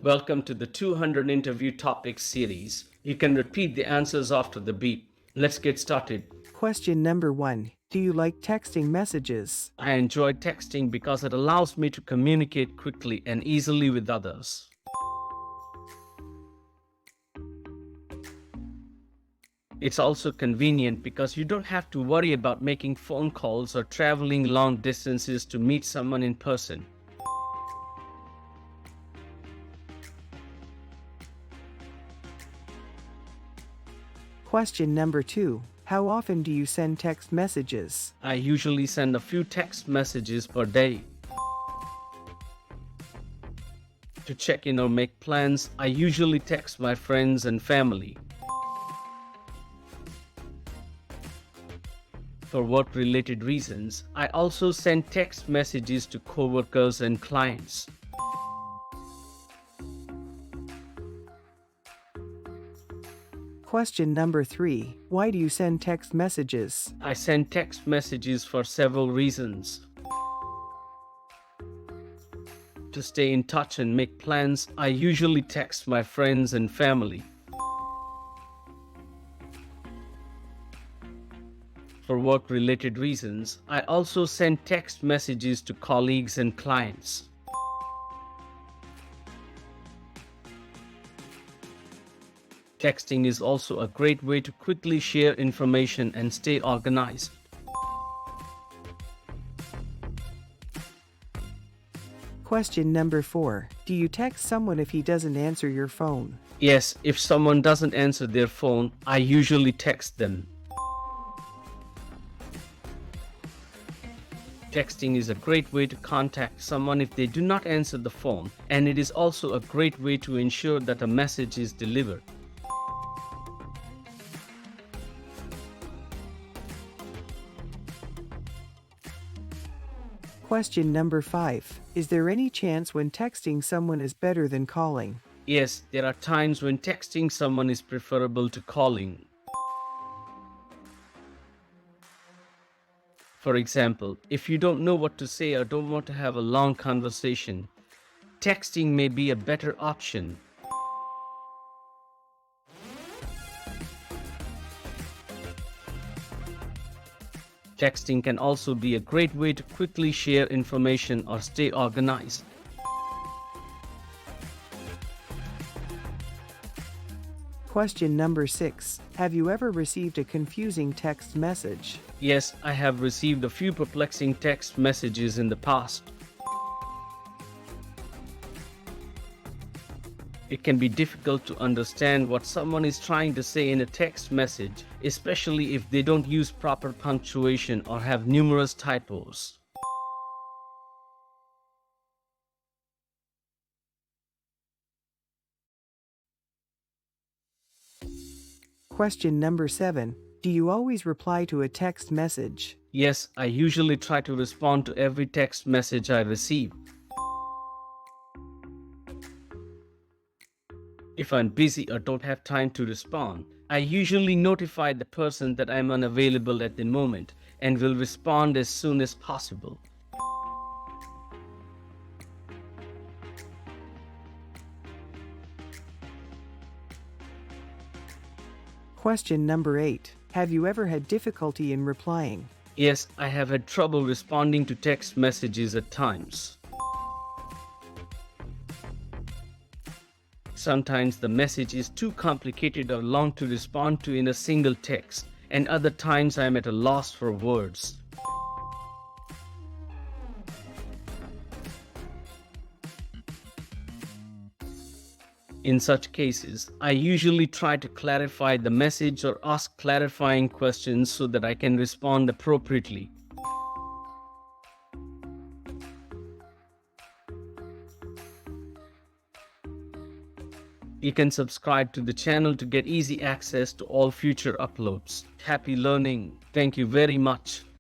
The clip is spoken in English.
Welcome to the 200 interview topics series. You can repeat the answers after the beep. Let's get started. Question number 1. Do you like texting messages? I enjoy texting because it allows me to communicate quickly and easily with others. It's also convenient because you don't have to worry about making phone calls or traveling long distances to meet someone in person. Question number 2. How often do you send text messages? I usually send a few text messages per day. To check in or make plans, I usually text my friends and family. For work-related reasons, I also send text messages to coworkers and clients. Question number 3. Why do you send text messages? I send text messages for several reasons. To stay in touch and make plans, I usually text my friends and family. For work-related reasons, I also send text messages to colleagues and clients. Texting is also a great way to quickly share information and stay organized. Question number 4. Do you text someone if he doesn't answer your phone? Yes, if someone doesn't answer their phone, I usually text them. Texting is a great way to contact someone if they do not answer the phone, and it is also a great way to ensure that a message is delivered. Question number 5. Is there any chance when texting someone is better than calling? Yes, there are times when texting someone is preferable to calling. For example, if you don't know what to say or don't want to have a long conversation, texting may be a better option. Texting can also be a great way to quickly share information or stay organized. Question number 6. Have you ever received a confusing text message? Yes, I have received a few perplexing text messages in the past. It can be difficult to understand what someone is trying to say in a text message, especially if they don't use proper punctuation or have numerous typos. Question number 7. Do you always reply to a text message? Yes, I usually try to respond to every text message I receive. If I'm busy or don't have time to respond, I usually notify the person that I'm unavailable at the moment and will respond as soon as possible. Question number 8. Have you ever had difficulty in replying? Yes, I have had trouble responding to text messages at times. Sometimes the message is too complicated or long to respond to in a single text, and other times I am at a loss for words. In such cases, I usually try to clarify the message or ask clarifying questions so that I can respond appropriately. You can subscribe to the channel to get easy access to all future uploads. Happy learning. Thank you very much.